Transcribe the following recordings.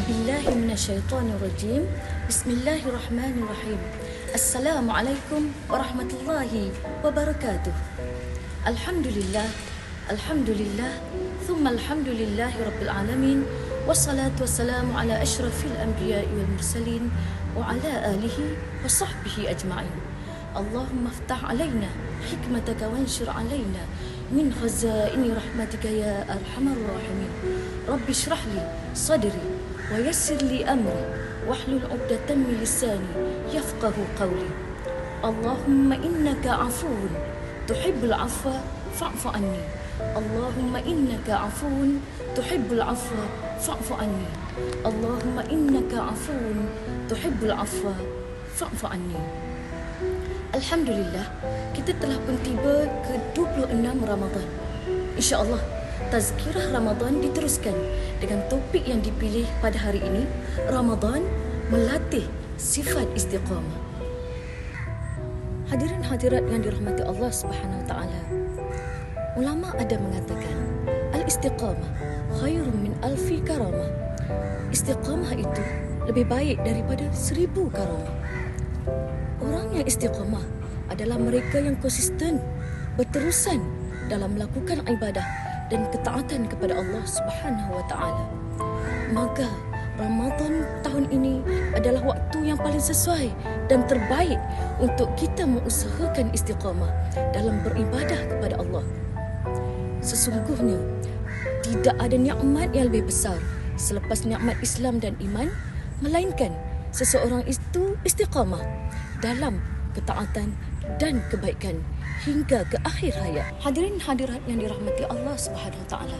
billahi minasyaitonir rajim. Bismillahirrahmanirrahim. Assalamualaikum warahmatullahi wabarakatuh. Alhamdulillah, alhamdulillah, thumma alhamdulillahi rabbil alamin. Wassalatu wassalamu ala asyrafil anbiya'i wal mursalin wa ala alihi wa sahbihi ajma'in. Allahumma aftah alaina hikmataka wanshur alaina min khazaini rahmatika ya arhamar rahimin. Rabbi shrah li sadri wa yassir li amri wahlul 'uqdatam min lisani yafqahu qawli. Allahumma innaka 'afuwun tuhibbul 'afwa fa'fu anni. Allahumma innaka 'afuwun tuhibbul 'afwa fa'fu anni. Allahumma innaka 'afuwun tuhibbul 'afwa fa'fu anni. Alhamdulillah, kita telah pun tiba ke 26 Ramadan. InsyaAllah, tazkirah Ramadan diteruskan dengan topik yang dipilih pada hari ini, Ramadan melatih sifat istiqamah. Hadirin hadirat yang dirahmati Allah Subhanahu Wa Taala. Ulama ada mengatakan, al-istiqamah khairun min alfi karamah. Istiqamah itu lebih baik daripada 1000 karamah. Orang yang istiqamah adalah mereka yang konsisten, berterusan dalam melakukan ibadah dan ketaatan kepada Allah Subhanahu Wa Taala. Maka Ramadan tahun ini adalah waktu yang paling sesuai dan terbaik untuk kita mengusahakan istiqamah dalam beribadah kepada Allah. Sesungguhnya tidak ada nikmat yang lebih besar selepas nikmat Islam dan iman, melainkan seseorang itu istiqamah dalam ketaatan dan kebaikan hingga ke akhir hayat. Hadirin hadirat yang dirahmati Allah Subhanahu Wa Taala,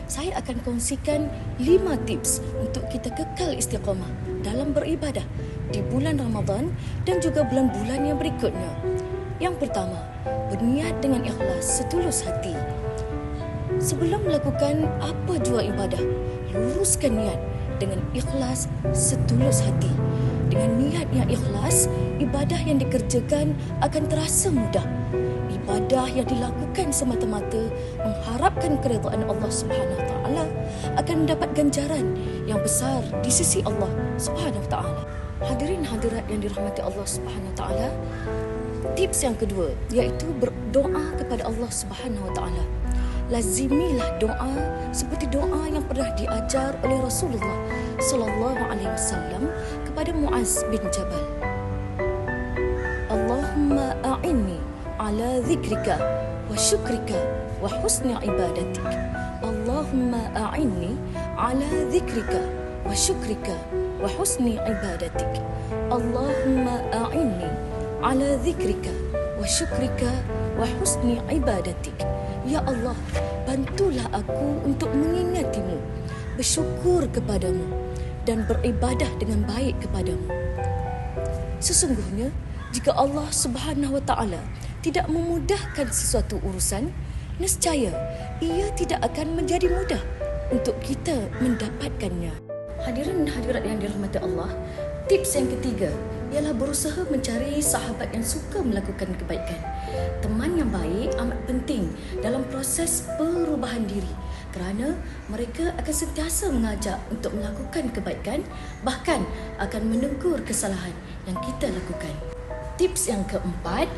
saya akan kongsikan 5 tips untuk kita kekal istiqamah dalam beribadah di bulan Ramadan dan juga bulan-bulan yang berikutnya. Yang pertama, berniat dengan ikhlas setulus hati. Sebelum melakukan apa jua ibadah, luruskan niat dengan ikhlas setulus hati. Dengan niat yang ikhlas, ibadah yang dikerjakan akan terasa mudah. Ibadah yang dilakukan semata-mata mengharapkan keridhaan Allah Subhanahu Wa Taala akan mendapat ganjaran yang besar di sisi Allah Subhanahu Wa Taala. Hadirin hadirat yang dirahmati Allah Subhanahu Wa Taala, tips yang kedua iaitu berdoa kepada Allah Subhanahu Wa Taala. Lazimilah doa seperti doa yang pernah diajar oleh Rasulullah sallallahu alaihi wasallam kepada Muaz bin Jabal. Allahumma a'inni ala dhikrika wa syukrika wa husni ibadatik. Allahumma a'inni ala dhikrika wa syukrika wa husni ibadatik. Allahumma a'inni ala dhikrika wa syukrika wa husni ibadatik. Ya Allah, bantulah aku untuk mengingatimu, bersyukur kepadamu dan beribadah dengan baik kepadamu. Sesungguhnya, jika Allah Subhanahu Wa Taala tidak memudahkan sesuatu urusan, nescaya ia tidak akan menjadi mudah untuk kita mendapatkannya. Hadirin hadirat yang dirahmati Allah, tips yang ketiga ialah berusaha mencari sahabat yang suka melakukan kebaikan. Teman yang baik amat penting dalam proses perubahan diri kerana mereka akan sentiasa mengajak untuk melakukan kebaikan, bahkan akan menegur kesalahan yang kita lakukan. Tips yang keempat,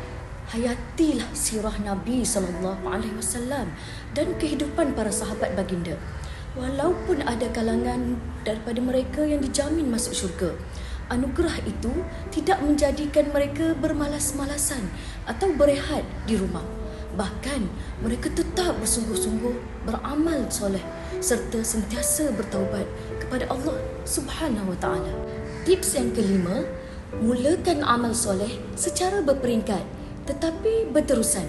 hayatilah sirah Nabi sallallahu alaihi wasallam dan kehidupan para sahabat baginda. Walaupun ada kalangan daripada mereka yang dijamin masuk syurga, anugerah itu tidak menjadikan mereka bermalas-malasan atau berehat di rumah. Bahkan mereka tetap bersungguh-sungguh beramal soleh serta sentiasa bertaubat kepada Allah Subhanahu Wa Taala. Tips yang kelima, mulakan amal soleh secara berperingkat tetapi berterusan.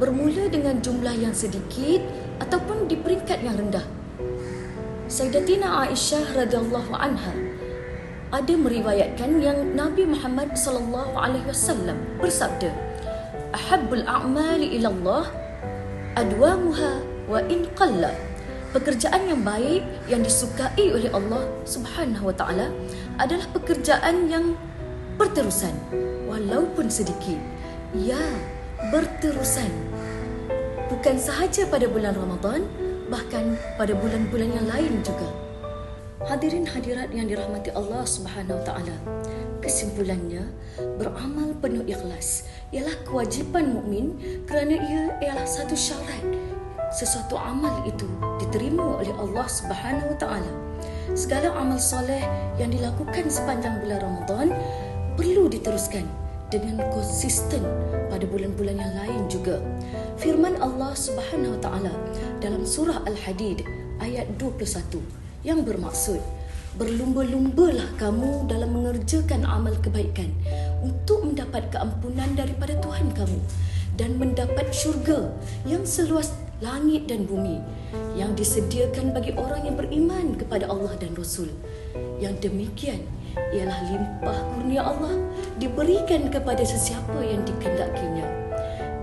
Bermula dengan jumlah yang sedikit ataupun di peringkat yang rendah. Sayyidatina Aisyah radhiyallahu anha ada meriwayatkan yang Nabi Muhammad sallallahu alaihi wasallam bersabda, "Ahabbul a'mali ila Allah adwamuha wa in qalla." Pekerjaan yang baik yang disukai oleh Allah Subhanahu Wa Taala adalah pekerjaan yang berterusan walaupun sedikit. Ya, berterusan. Bukan sahaja pada bulan Ramadan, bahkan pada bulan-bulan yang lain juga. Hadirin hadirat yang dirahmati Allah Subhanahu Wa Taala. Kesimpulannya, beramal penuh ikhlas ialah kewajipan mukmin kerana ia ialah satu syarat sesuatu amal itu diterima oleh Allah Subhanahu Wa Taala. Segala amal soleh yang dilakukan sepanjang bulan Ramadan perlu diteruskan dengan konsisten pada bulan-bulan yang lain juga. Firman Allah Subhanahu Wa Taala dalam surah Al-Hadid ayat 21 yang bermaksud, berlumba-lumbalah kamu dalam mengerjakan amal kebaikan untuk mendapat keampunan daripada Tuhan kamu dan mendapat syurga yang seluas langit dan bumi yang disediakan bagi orang yang beriman kepada Allah dan Rasul. Yang demikian ialah limpah kurnia Allah diberikan kepada sesiapa yang dikehendakinya.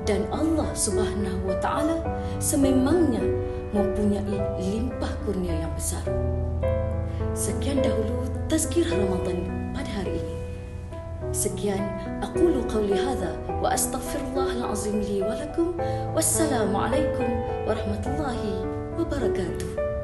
Dan Allah Subhanahu Wa Taala sememangnya mempunyai limpah kurnia yang besar. Sekian dahulu tazkirah Ramadan pada hari ini. Sekian, aqulu qawli hadha wa astaghfirullahal azim li wa lakum. Wassalamualaikum warahmatullahi wabarakatuh.